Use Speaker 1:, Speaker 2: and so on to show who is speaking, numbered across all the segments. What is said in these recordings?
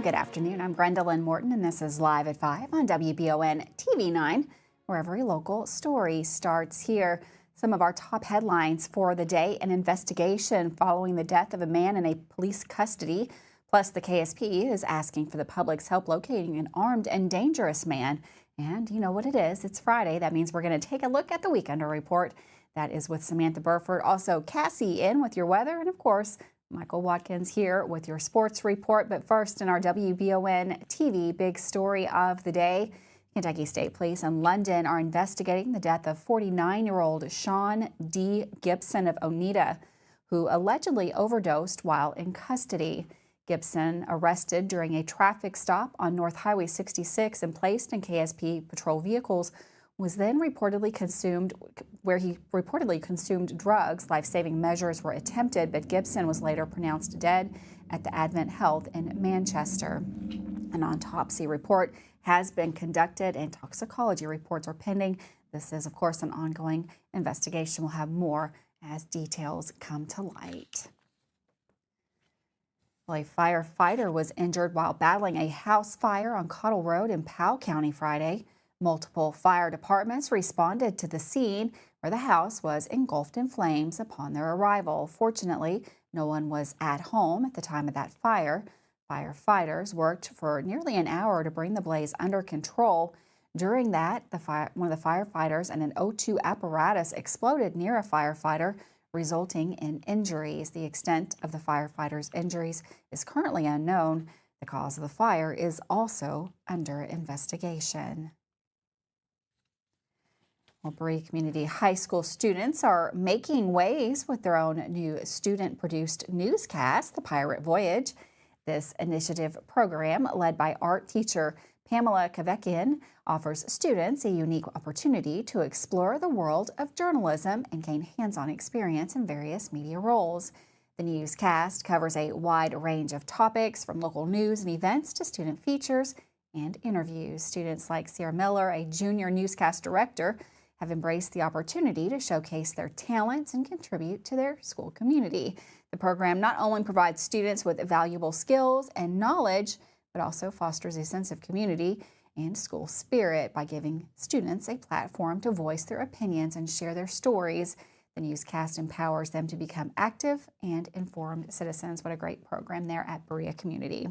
Speaker 1: Well, good afternoon. I'm Gwendolyn Morton, and this is Live at 5 on WBON TV 9, where every local story starts here. Some of our top headlines for the day: an investigation following the death of a man in a police custody. Plus, the KSP is asking for the public's help locating an armed and dangerous man. And you know what it is. It's Friday. That means we're going to take a look at the Weekender Report. That is with Samantha Burford. Also, Cassie in with your weather. And of course, Michael Watkins here with your sports report. But first, in our WBON TV big story of the day, Kentucky State Police in London are investigating the death of 49-year-old Sean D. Gibson of Oneida, who allegedly overdosed while in custody. Gibson, arrested during a traffic stop on North Highway 66 and placed in KSP patrol vehicles, was then reportedly consumed, where he reportedly consumed drugs. Life-saving measures were attempted, but Gibson was later pronounced dead at the Advent Health in Manchester. An autopsy report has been conducted and toxicology reports are pending. This is, of course, an ongoing investigation. We'll have more as details come to light. Well, a firefighter was injured while battling a house fire on Cottle Road in Powell County Friday. Multiple fire departments responded to the scene where the house was engulfed in flames upon their arrival. Fortunately, no one was at home at the time of that fire. Firefighters worked for nearly an hour to bring the blaze under control. During that, one of the firefighters and an O2 apparatus exploded near a firefighter, resulting in injuries. The extent of the firefighter's injuries is currently unknown. The cause of the fire is also under investigation. Well, Berea Community High School students are making waves with their own new student-produced newscast, The Pirate Voyage. This initiative program, led by art teacher Pamela Kavekian, offers students a unique opportunity to explore the world of journalism and gain hands-on experience in various media roles. The newscast covers a wide range of topics, from local news and events to student features and interviews. Students like Sierra Miller, a junior newscast director, have embraced the opportunity to showcase their talents and contribute to their school community. The program not only provides students with valuable skills and knowledge, but also fosters a sense of community and school spirit by giving students a platform to voice their opinions and share their stories. The newscast empowers them to become active and informed citizens. What a great program there at Berea Community.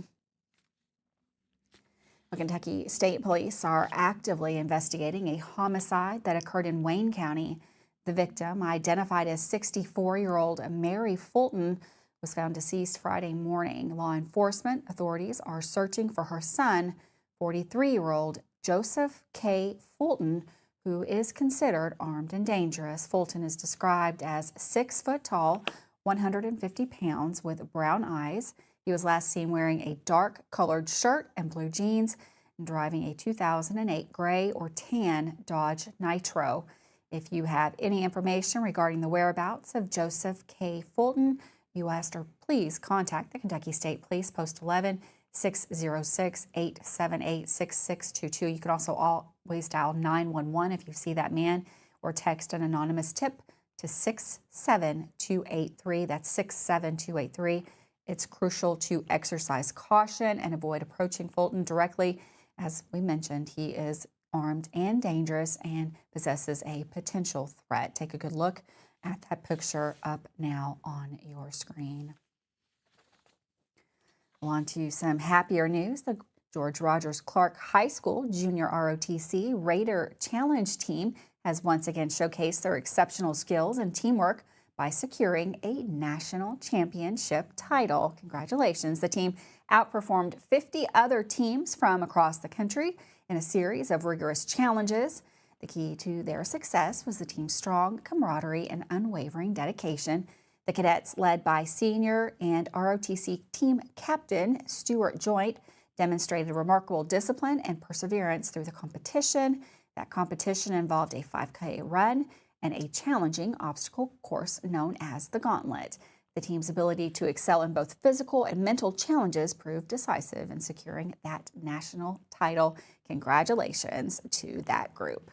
Speaker 1: Kentucky State Police are actively investigating a homicide that occurred in Wayne County. The victim, identified as 64-year-old Mary Fulton, was found deceased Friday morning. Law enforcement authorities are searching for her son, 43-year-old Joseph K. Fulton, who is considered armed and dangerous. Fulton is described as 6 foot tall, 150 pounds, with brown eyes. He was last seen wearing a dark-colored shirt and blue jeans and driving a 2008 gray or tan Dodge Nitro. If you have any information regarding the whereabouts of Joseph K. Fulton, you asked her, please contact the Kentucky State Police, Post 11, 606-878-6622. You can also always dial 911 if you see that man, or text an anonymous tip to 67283. That's 67283. It's crucial to exercise caution and avoid approaching Fulton directly. As we mentioned, he is armed and dangerous and possesses a potential threat. Take a good look at that picture up now on your screen. Well, on to some happier news. The George Rogers Clark High School Junior ROTC Raider Challenge team has once again showcased their exceptional skills and teamwork by securing a national championship title. Congratulations. The team outperformed 50 other teams from across the country in a series of rigorous challenges. The key to their success was the team's strong camaraderie and unwavering dedication. The cadets, led by senior and ROTC team captain Stuart Joint, demonstrated remarkable discipline and perseverance through the competition. That competition involved a 5K run and a challenging obstacle course known as the Gauntlet. The team's ability to excel in both physical and mental challenges proved decisive in securing that national title. Congratulations to that group.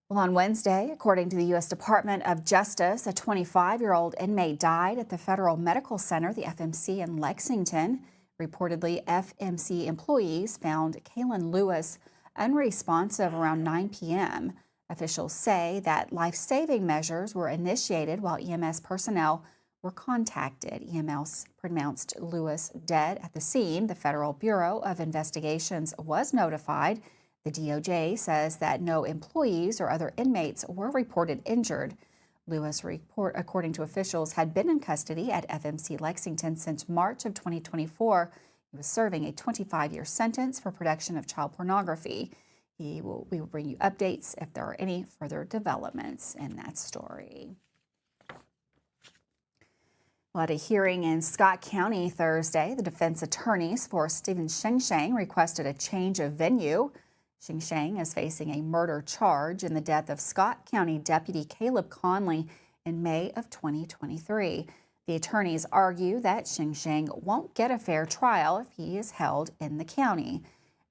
Speaker 1: Well, on Wednesday, according to the U.S. Department of Justice, a 25-year-old inmate died at the Federal Medical Center, the FMC in Lexington. Reportedly, FMC employees found Kaylin Lewis unresponsive around 9 p.m. Officials say that life-saving measures were initiated while EMS personnel were contacted. EMS pronounced Lewis dead at the scene. The Federal Bureau of Investigations was notified. The DOJ says that no employees or other inmates were reported injured. Lewis, according to officials, had been in custody at FMC Lexington since March of 2024. He was serving a 25-year sentence for production of child pornography. We will bring you updates if there are any further developments in that story. Well, at a hearing in Scott County Thursday, the defense attorneys for Stephen Sheng requested a change of venue. Sheng is facing a murder charge in the death of Scott County Deputy Caleb Conley in May of 2023. The attorneys argue that Sheng won't get a fair trial if he is held in the county.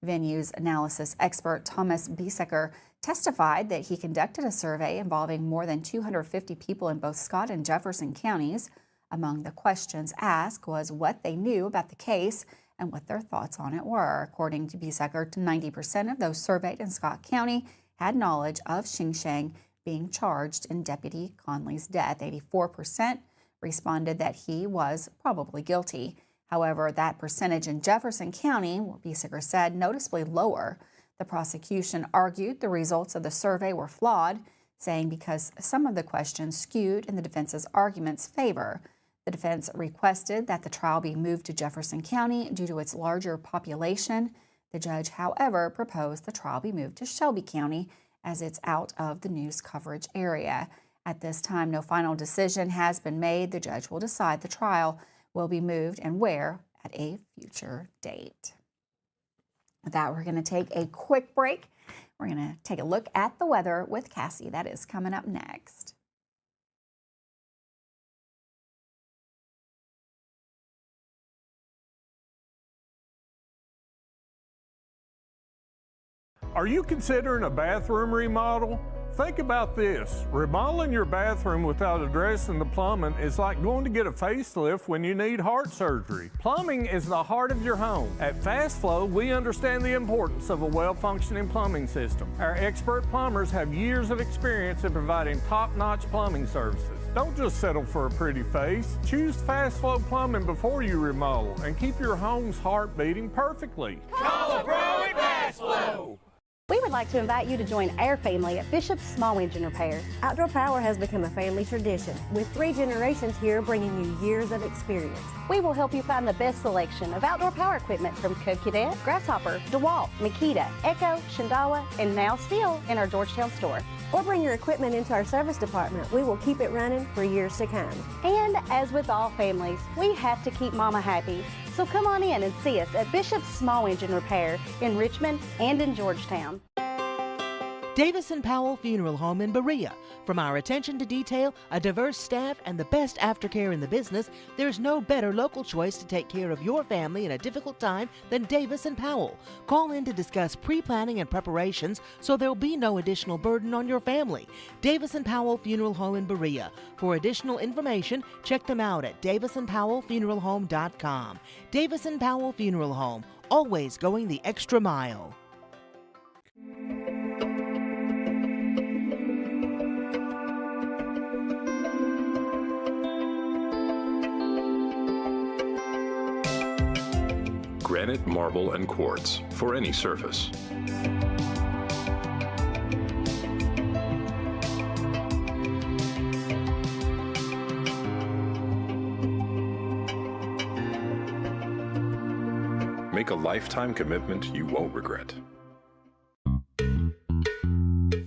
Speaker 1: Venue's analysis expert Thomas Biesecker testified that he conducted a survey involving more than 250 people in both Scott and Jefferson counties. Among the questions asked was what they knew about the case and what their thoughts on it were. According to Biesecker, 90% of those surveyed in Scott County had knowledge of Sheng being charged in Deputy Conley's death. 84% responded that he was probably guilty. However, that percentage in Jefferson County, Biesecker said, noticeably lower. The prosecution argued the results of the survey were flawed, saying because some of the questions skewed in the defense's argument's favor. The defense requested that the trial be moved to Jefferson County due to its larger population. The judge, however, proposed the trial be moved to Shelby County as it's out of the news coverage area. At this time, no final decision has been made. The judge will decide the trial will be moved and where at a future date. With that, we're going to take a quick break. We're going to take a look at the weather with Cassie. That is coming up next.
Speaker 2: Are you considering a bathroom remodel? Think about this. Remodeling your bathroom without addressing the plumbing is like going to get a facelift when you need heart surgery. Plumbing is the heart of your home. At Fast Flow, we understand the importance of a well-functioning plumbing system. Our expert plumbers have years of experience in providing top-notch plumbing services. Don't just settle for a pretty face. Choose Fast Flow Plumbing before you remodel and keep your home's heart beating perfectly.
Speaker 3: Call a pro at Fast Flow.
Speaker 4: We would like to invite you to join our family at Bishop's Small Engine Repair.
Speaker 5: Outdoor Power has become a family tradition, with 3 generations here bringing you years of experience.
Speaker 4: We will help you find the best selection of outdoor power equipment from Code Cadet, Grasshopper, DeWalt, Makita, Echo, Shindawa, and now still in our Georgetown store.
Speaker 5: Or bring your equipment into our service department. We will keep it running for years to come.
Speaker 4: And as with all families, we have to keep Mama happy. So come on in and see us at Bishop's Small Engine Repair in Richmond and in Georgetown.
Speaker 6: Davis & Powell Funeral Home in Berea. From our attention to detail, a diverse staff, and the best aftercare in the business, there's no better local choice to take care of your family in a difficult time than Davis & Powell. Call in to discuss pre-planning and preparations so there'll be no additional burden on your family. Davis & Powell Funeral Home in Berea. For additional information, check them out at davisandpowellfuneralhome.com. Davis & Powell Funeral Home, always going the extra mile.
Speaker 7: Granite, marble, and quartz for any surface. Make a lifetime commitment you won't regret.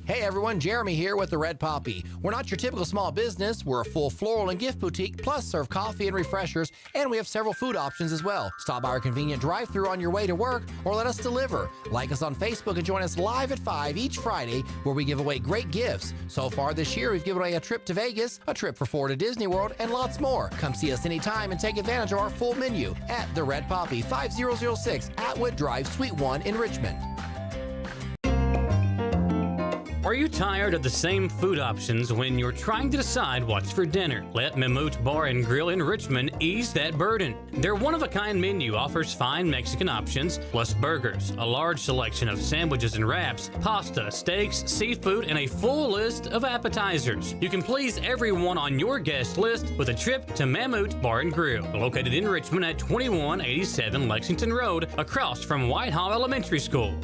Speaker 3: Hey everyone, Jeremy here with the Red Poppy. We're not your typical small business. We're a full floral and gift boutique, plus serve coffee and refreshers, and we have several food options as well. Stop by our convenient drive-thru on your way to work or let us deliver. Like us on Facebook and join us live at 5 each Friday where we give away great gifts. So far this year, we've given away a trip to Vegas, a trip for 4 to Disney World, and lots more. Come see us anytime and take advantage of our full menu at the Red Poppy, 5006 Atwood Drive, Suite 1 in Richmond.
Speaker 8: Are you tired of the same food options when you're trying to decide what's for dinner? Let Mammoet Bar and Grill in Richmond ease that burden. Their one-of-a-kind menu offers fine Mexican options, plus burgers, a large selection of sandwiches and wraps, pasta, steaks, seafood, and a full list of appetizers. You can please everyone on your guest list with a trip to Mammoet Bar and Grill, located in Richmond at 2187 Lexington Road, across from Whitehall Elementary School.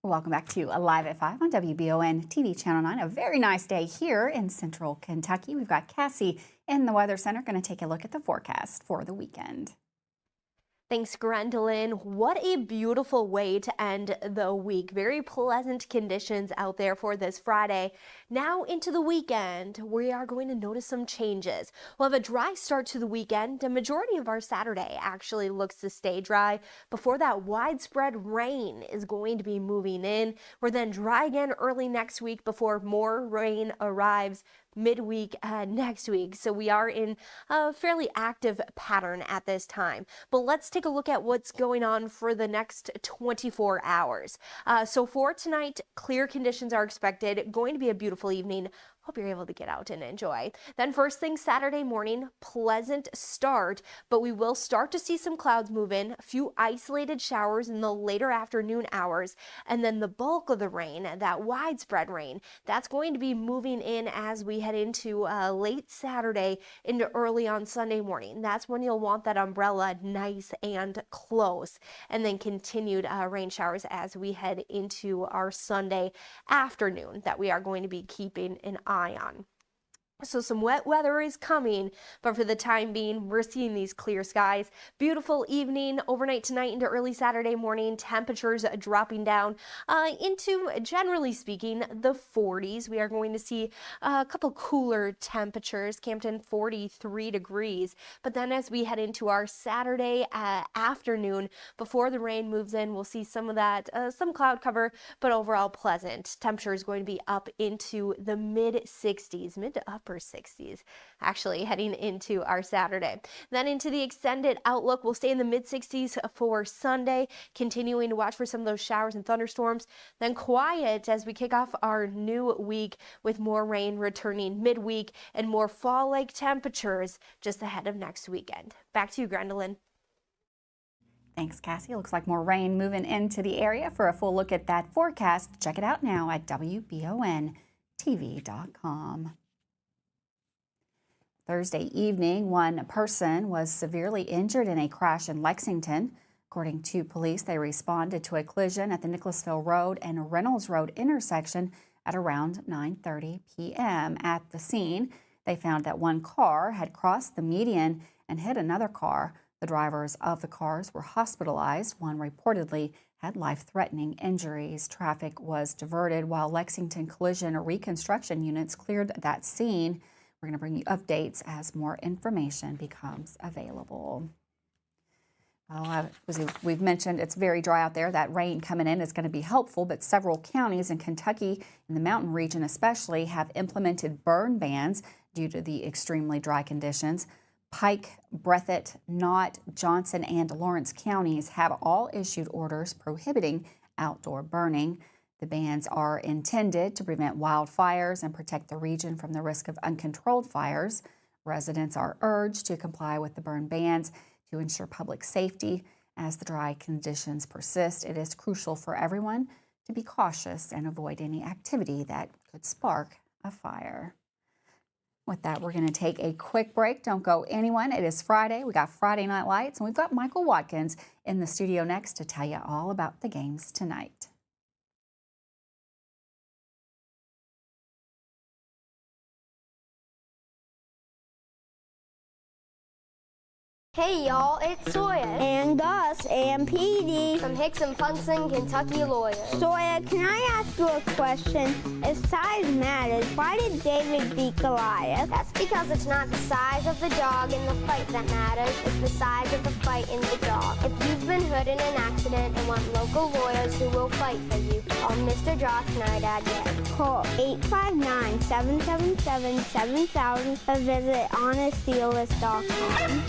Speaker 1: Welcome back to Alive at 5 on WBON TV Channel 9. A very nice day here in central Kentucky. We've got Cassie in the Weather Center going to take a look at the forecast for the weekend.
Speaker 9: Thanks, Gwendolyn. What a beautiful way to end the week. Very pleasant conditions out there for this Friday. Now into the weekend, we are going to notice some changes. We'll have a dry start to the weekend. The majority of our Saturday actually looks to stay dry before that widespread rain is going to be moving in. We're then dry again early next week before more rain arrives midweek next week. So we are in a fairly active pattern at this time. But let's take a look at what's going on for the next 24 hours. So for tonight, clear conditions are expected. Going to be a beautiful evening. Hope you're able to get out and enjoy. Then first thing Saturday morning, pleasant start, but we will start to see some clouds move in, a few isolated showers in the later afternoon hours, and then the bulk of the rain, that widespread rain, that's going to be moving in as we head into late Saturday into early on Sunday morning. That's when you'll want that umbrella nice and close, and then continued rain showers as we head into our Sunday afternoon that we are going to be keeping an eye on. So some wet weather is coming, but for the time being, we're seeing these clear skies. Beautiful evening, overnight tonight into early Saturday morning. Temperatures dropping down into, generally speaking, the 40s. We are going to see a couple cooler temperatures. Campton 43 degrees. But then as we head into our Saturday afternoon, before the rain moves in, we'll see some of that, some cloud cover, but overall pleasant. Temperature is going to be up into the mid 60s, mid to upper 60s, actually heading into our Saturday. Then into the extended outlook, we'll stay in the mid 60s for Sunday, continuing to watch for some of those showers and thunderstorms. Then quiet as we kick off our new week with more rain returning midweek and more fall-like temperatures just ahead of next weekend. Back to you, Gwendolyn.
Speaker 1: Thanks, Cassie. Looks like more rain moving into the area. For a full look at that forecast, check it out now at WBONTV.com. Thursday evening, one person was severely injured in a crash in Lexington. According to police, they responded to a collision at the Nicholasville Road and Reynolds Road intersection at around 9:30 p.m. At the scene, they found that one car had crossed the median and hit another car. The drivers of the cars were hospitalized. One reportedly had life-threatening injuries. Traffic was diverted while Lexington Collision Reconstruction units cleared that scene. We're going to bring you updates as more information becomes available. Well, as we've mentioned, it's very dry out there. That rain coming in is going to be helpful, but several counties in Kentucky, in the mountain region especially, have implemented burn bans due to the extremely dry conditions. Pike, Breathitt, Knott, Johnson, and Lawrence counties have all issued orders prohibiting outdoor burning. The bans are intended to prevent wildfires and protect the region from the risk of uncontrolled fires. Residents are urged to comply with the burn bans to ensure public safety. As the dry conditions persist, it is crucial for everyone to be cautious and avoid any activity that could spark a fire. With that, we're going to take a quick break. Don't go anyone. It is Friday. We got Friday Night Lights, and we've got Michael Watkins in the studio next to tell you all about the games tonight.
Speaker 10: Hey y'all, it's Sawyer
Speaker 11: and Gus and Petey
Speaker 10: from Hicks and Funson, Kentucky Lawyers.
Speaker 11: Sawyer, can I ask you a question? If size matters, why did David beat Goliath?
Speaker 10: That's because it's not the size of the dog in the fight that matters, it's the size of the fight in the dog. If you've been hurt in an accident and want local lawyers who will fight for you, call Mr. Josh Nydad again.
Speaker 11: Call 859-777-7000 or visit honestdealers.com.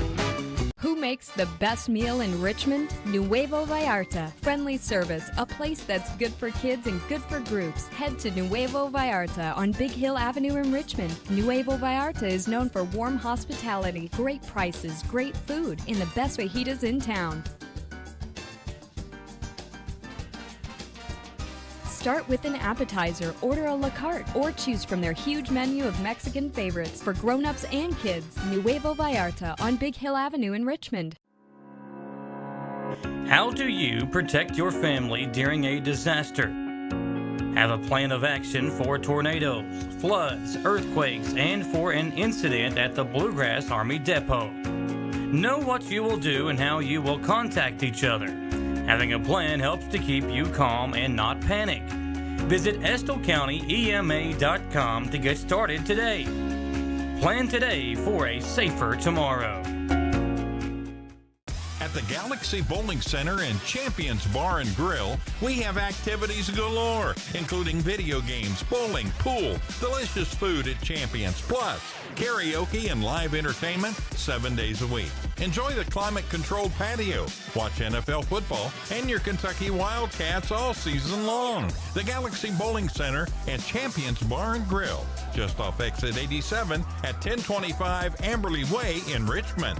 Speaker 12: Who makes the best meal in Richmond? Nuevo Vallarta. Friendly service, a place that's good for kids and good for groups. Head to Nuevo Vallarta on Big Hill Avenue in Richmond. Nuevo Vallarta is known for warm hospitality, great prices, great food, and the best fajitas in town. Start with an appetizer, order a la carte, or choose from their huge menu of Mexican favorites for grown-ups and kids. Nuevo Vallarta on Big Hill Avenue in Richmond.
Speaker 8: How do you protect your family during a disaster? Have a plan of action for tornadoes, floods, earthquakes, and for an incident at the Bluegrass Army Depot. Know what you will do and how you will contact each other. Having a plan helps to keep you calm and not panic. Visit EstleCountyEMA.com to get started today. Plan today for a safer tomorrow.
Speaker 13: At the Galaxy Bowling Center and Champions Bar and Grill, we have activities galore, including video games, bowling, pool, delicious food at Champions, plus karaoke and live entertainment 7 days a week. Enjoy the climate-controlled patio, watch NFL football, and your Kentucky Wildcats all season long. The Galaxy Bowling Center and Champions Bar and Grill, just off exit 87 at 1025 Amberley Way in Richmond.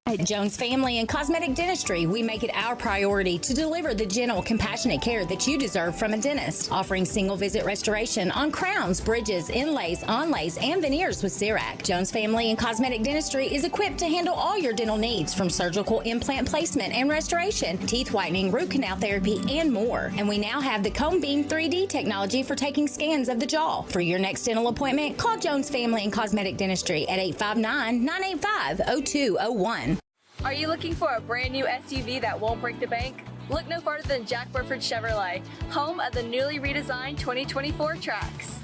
Speaker 14: At Jones Family and Cosmetic Dentistry, we make it our priority to deliver the gentle, compassionate care that you deserve from a dentist. Offering single-visit restoration on crowns, bridges, inlays, onlays, and veneers with CERAC. Jones Family and Cosmetic Dentistry is equipped to handle all your dental needs, from surgical implant placement and restoration, teeth whitening, root canal therapy, and more. And we now have the Cone Beam 3D technology for taking scans of the jaw. For your next dental appointment, call Jones Family and Cosmetic Dentistry at 859-985-0201.
Speaker 15: Are you looking for a brand new SUV that won't break the bank? Look no farther than Jack Burford Chevrolet, home of the newly redesigned 2024 Trax.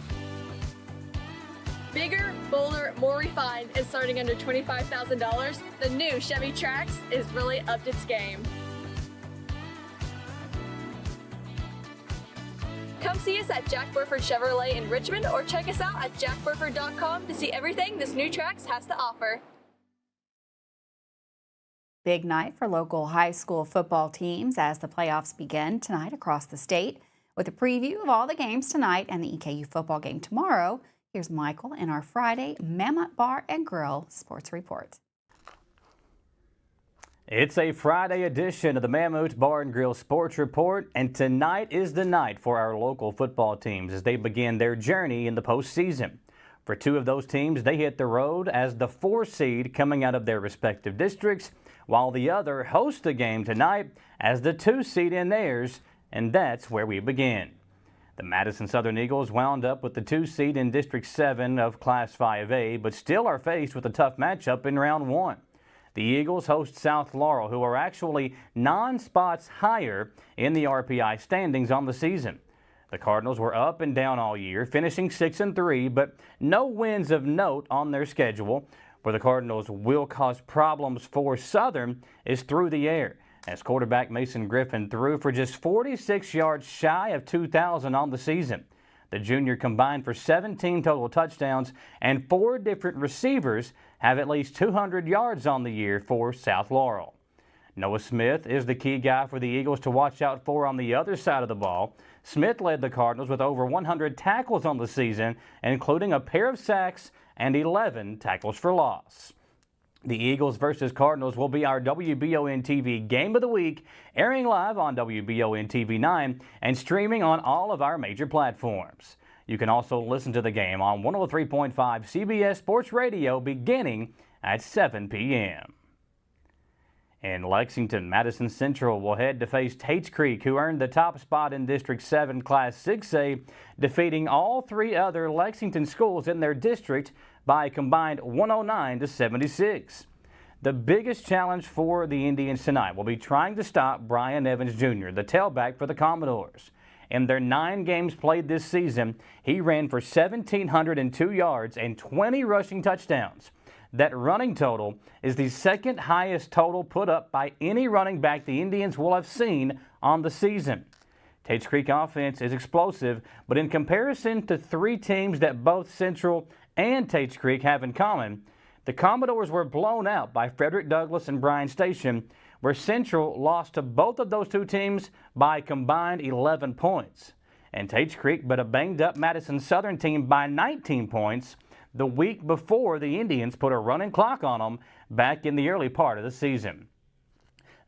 Speaker 15: Bigger, bolder, more refined, and starting under $25,000, the new Chevy Trax is really upped its game. Come see us at Jack Burford Chevrolet in Richmond, or check us out at jackburford.com to see everything this new Trax has to offer.
Speaker 1: Big night for local high school football teams as the playoffs begin tonight across the state. With a preview of all the games tonight and the EKU football game tomorrow, here's Michael in our Friday Mammoth Bar and Grill Sports Report.
Speaker 16: It's a Friday edition of the Mammoth Bar and Grill Sports Report, and tonight is the night for our local football teams as they begin their journey in the postseason. For two of those teams, they hit the road as the 4 seed coming out of their respective districts, while the other hosts the game tonight as the 2 seed in theirs, and that's where we begin. The Madison Southern Eagles wound up with the 2 seed in District 7 of Class 5A, but still are faced with a tough matchup in Round 1. The Eagles host South Laurel, who are actually 9 spots higher in the RPI standings on the season. The Cardinals were up and down all year, finishing 6-3, but no wins of note on their schedule. Where the Cardinals will cause problems for Southern is through the air, as quarterback Mason Griffin threw for just 46 yards shy of 2,000 on the season. The junior combined for 17 total touchdowns, and 4 different receivers have at least 200 yards on the year for South Laurel. Noah Smith is the key guy for the Eagles to watch out for on the other side of the ball. Smith led the Cardinals with over 100 tackles on the season, including a pair of sacks and 11 tackles for loss. The Eagles versus Cardinals will be our WBON TV Game of the Week, airing live on WBON TV 9 and streaming on all of our major platforms. You can also listen to the game on 103.5 CBS Sports Radio beginning at 7 p.m. In Lexington, Madison Central will head to face Tates Creek, who earned the top spot in District 7 Class 6A, defeating all 3 other Lexington schools in their district by a combined 109-76. The biggest challenge for the Indians tonight will be trying to stop Brian Evans Jr., the tailback for the Commodores. In their 9 games played this season, he ran for 1,702 yards and 20 rushing touchdowns. That running total is the second highest total put up by any running back the Indians will have seen on the season. Tates Creek offense is explosive, but in comparison to 3 teams that both Central and Tates Creek have in common, The Commodores were blown out by Frederick Douglass and Bryan Station, where Central lost to both of those two teams by a combined 11 points. And Tates Creek beat a banged-up Madison Southern team by 19 points the week before the Indians put a running clock on them back in the early part of the season.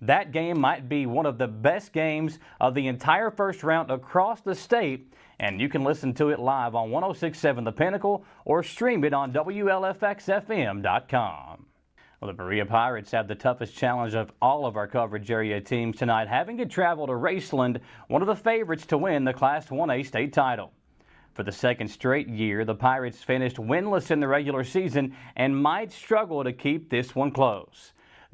Speaker 16: That game might be one of the best games of the entire first round across the state, and you can listen to it live on 106.7 The Pinnacle or stream it on WLFXFM.com. Well, the Berea Pirates have the toughest challenge of all of our coverage area teams tonight, having to travel to Raceland, one of the favorites to win the Class 1A state title. For the second straight year, the Pirates finished winless in the regular season and might struggle to keep this one close.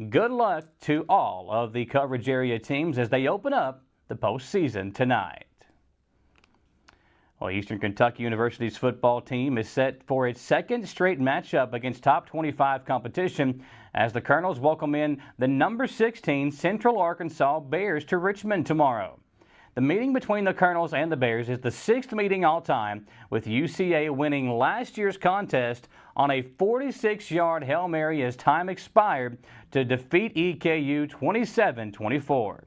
Speaker 16: Good luck to all of the coverage area teams as they open up the postseason tonight. Well, Eastern Kentucky University's football team is set for its second straight matchup against top 25 competition as the Colonels welcome in the number 16 Central Arkansas Bears to Richmond tomorrow. The meeting between the Colonels and the Bears is the 6th meeting all-time, with UCA winning last year's contest on a 46-yard Hail Mary as time expired to defeat EKU 27-24.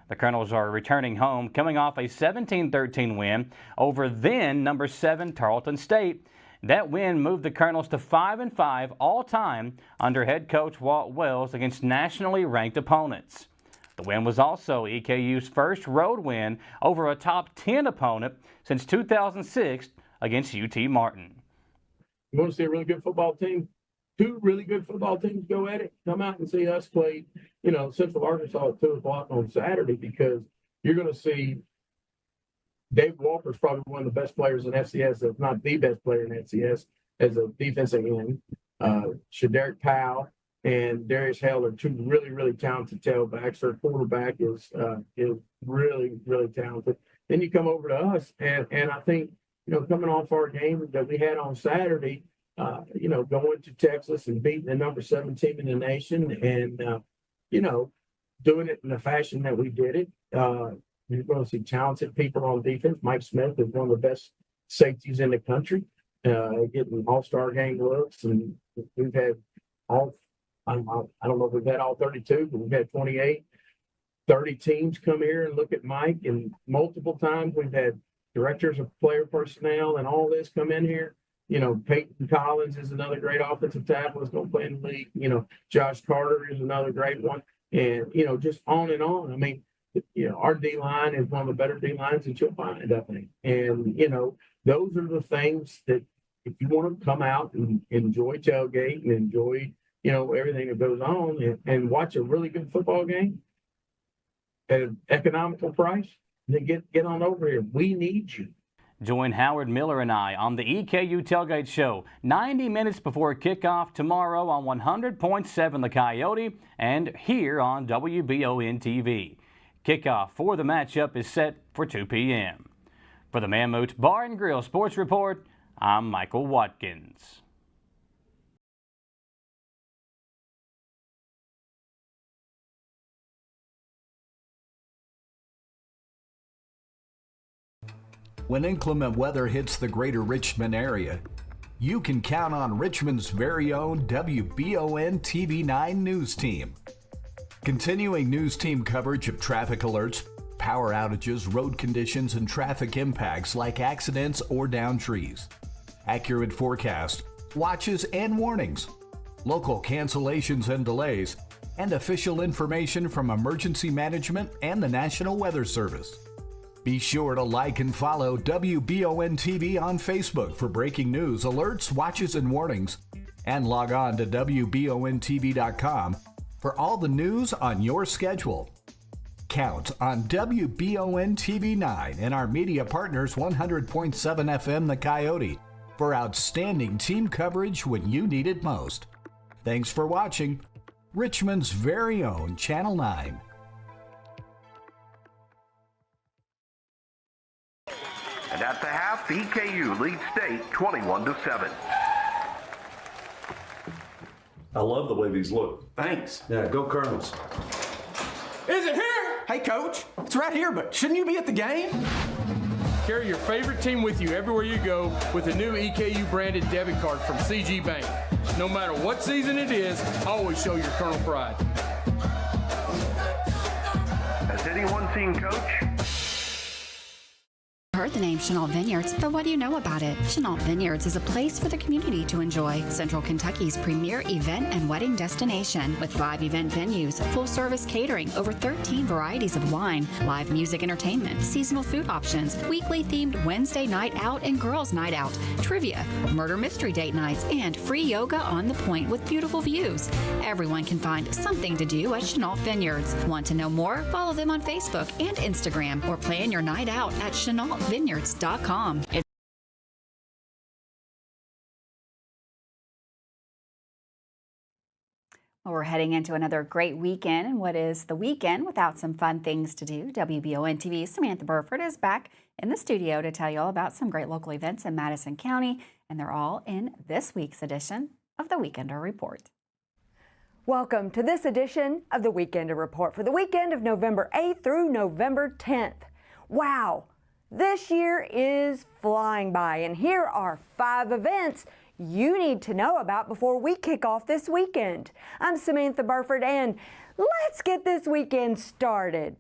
Speaker 16: The Colonels are returning home, coming off a 17-13 win over then number 7 Tarleton State. That win moved the Colonels to 5-5 all-time under head coach Walt Wells against nationally ranked opponents. The win was also EKU's first road win over a top 10 opponent since 2006 against UT Martin.
Speaker 17: You want to see a really good football team? Two really good football teams go at it. Come out and see us play, Central Arkansas at 2 o'clock on Saturday, because you're going to see Dave Walker's probably one of the best players in FCS, if not the best player in FCS as a defensive end. Shaderick Powell and Darius Hale are two really, really talented tailbacks. Their quarterback is really, really talented. Then you come over to us, and I think, coming off our game that we had on Saturday, going to Texas and beating the number 7 team in the nation and, doing it in the fashion that we did it. You're going to see talented people on defense. Mike Smith is one of the best safeties in the country, getting all-star game looks. And we've had I don't know if we've had all 32, but we've had 28, 30 teams come here and look at Mike. And multiple times we've had directors of player personnel and all this come in here. Peyton Collins is another great offensive tackle that's going to play in the league. Josh Carter is another great one. And, just on and on. I mean, our D-line is one of the better D-lines that you'll find, I think. And, those are the things that if you want to come out and enjoy tailgate and enjoy, everything that goes on and watch a really good football game at an economical price, then get on over here. We need you.
Speaker 16: Join Howard Miller and I on the EKU Tailgate Show 90 minutes before kickoff tomorrow on 100.7 The Coyote and here on WBON TV. Kickoff for the matchup is set for 2 p.m. For the Mammoth Bar and Grill Sports Report, I'm Michael Watkins.
Speaker 18: When inclement weather hits the greater Richmond area, you can count on Richmond's very own WBON TV9 news team. Continuing news team coverage of traffic alerts, power outages, road conditions, and traffic impacts like accidents or downed trees. Accurate forecast, watches and warnings, local cancellations and delays, and official information from emergency management and the National Weather Service. Be sure to like and follow WBON TV on Facebook for breaking news, alerts, watches, and warnings. And log on to WBONTV.com for all the news on your schedule. Count on WBON TV9 and our media partners 100.7 FM The Coyote for outstanding team coverage when you need it most. Thanks for watching Richmond's very own Channel 9.
Speaker 19: And at the half, EKU leads state 21-7.
Speaker 20: I love the way these look.
Speaker 21: Thanks.
Speaker 20: Yeah, go Colonels.
Speaker 21: Is it here? Hey, Coach. It's right here, but shouldn't you be at the game? Carry your favorite team with you everywhere you go with a new EKU branded debit card from CG Bank. No matter what season it is, always show your Colonel pride.
Speaker 19: Has anyone seen Coach?
Speaker 1: Heard the name Chenault Vineyards, but what do you know about it? Chenault Vineyards is a place for the community to enjoy. Central Kentucky's premier event and wedding destination with 5 event venues, full-service catering, over 13 varieties of wine, live music entertainment, seasonal food options, weekly themed Wednesday night out and girls night out, trivia, murder mystery date nights, and free yoga on the point with beautiful views. Everyone can find something to do at Chenault Vineyards. Want to know more? Follow them on Facebook and Instagram or plan your night out at chenaultvineyards.com. Well, we're heading into another great weekend, and what is the weekend without some fun things to do? WBON TV's Samantha Burford is back in the studio to tell you all about some great local events in Madison County, and they're all in this week's edition of the Weekender Report.
Speaker 22: Welcome to this edition of the Weekender Report for the weekend of November 8th through November 10th. Wow, this year is flying by, and here are 5 events you need to know about before we kick off this weekend. I'm Samantha Burford, and let's get this weekend started.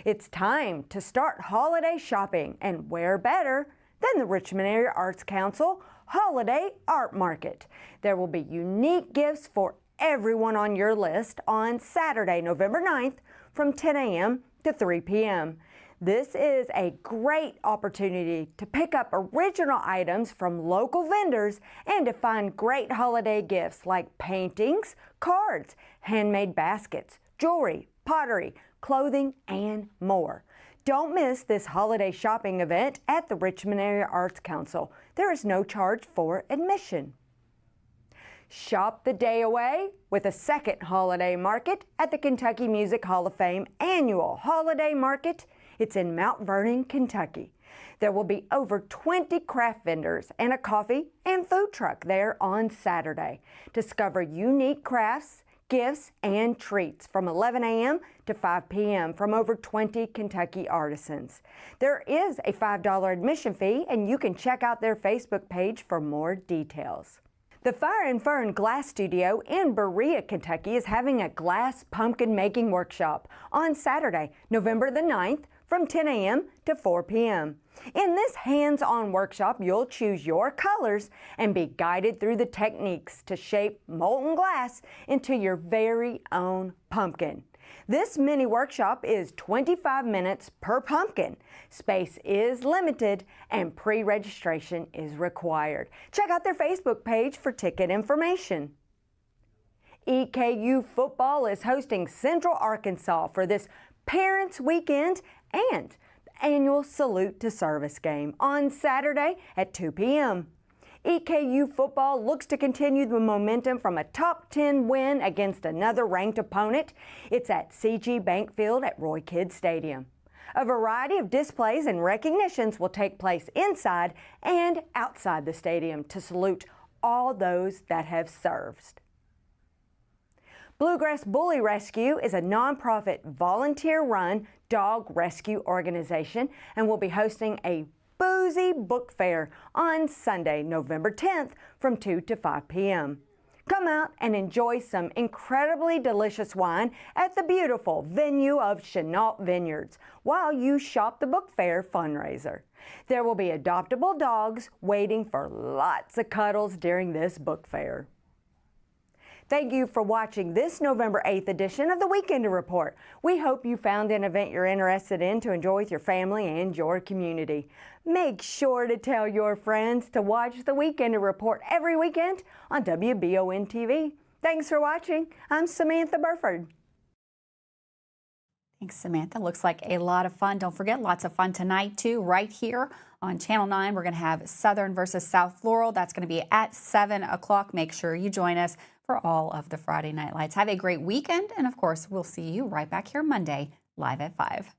Speaker 22: It's time to start holiday shopping, and where better than the Richmond Area Arts Council Holiday Art Market. There will be unique gifts for everyone on your list on Saturday, November 9th from 10 a.m. to 3 p.m. This is a great opportunity to pick up original items from local vendors and to find great holiday gifts like paintings, cards, handmade baskets, jewelry, pottery, clothing, and more. Don't miss this holiday shopping event at the Richmond Area Arts Council. There is no charge for admission. Shop the day away with a second holiday market at the Kentucky Music Hall of Fame annual holiday market. It's in Mount Vernon, Kentucky. There will be over 20 craft vendors and a coffee and food truck there on Saturday. Discover unique crafts, gifts, and treats from 11 a.m. to 5 p.m. from over 20 Kentucky artisans. There is a $5 admission fee, and you can check out their Facebook page for more details. The Fire and Fern Glass Studio in Berea, Kentucky is having a glass pumpkin making workshop on Saturday, November the 9th from 10 a.m. to 4 p.m. In this hands-on workshop, you'll choose your colors and be guided through the techniques to shape molten glass into your very own pumpkin. This mini workshop is 25 minutes per pumpkin. Space is limited and pre-registration is required. Check out their Facebook page for ticket information. EKU football is hosting Central Arkansas for this Parents Weekend and annual Salute to Service game on Saturday at 2 p.m. EKU football looks to continue the momentum from a top 10 win against another ranked opponent. It's at CG Bank Field at Roy Kidd Stadium. A variety of displays and recognitions will take place inside and outside the stadium to salute all those that have served. Bluegrass Bully Rescue is a nonprofit volunteer-run dog rescue organization and will be hosting a Boozy Book Fair on Sunday, November 10th from 2 to 5 p.m. Come out and enjoy some incredibly delicious wine at the beautiful venue of Chenault Vineyards while you shop the book fair fundraiser. There will be adoptable dogs waiting for lots of cuddles during this book fair. Thank you for watching this November 8th edition of the Weekender Report. We hope you found an event you're interested in to enjoy with your family and your community. Make sure to tell your friends to watch the Weekender Report every weekend on WBON TV. Thanks for watching. I'm Samantha Burford.
Speaker 1: Thanks, Samantha. Looks like a lot of fun. Don't forget, lots of fun tonight, too, right here on Channel 9. We're going to have Southern versus South Floral. That's going to be at 7 o'clock. Make sure you join us for all of the Friday Night Lights. Have a great weekend, and of course, we'll see you right back here Monday, live at 5.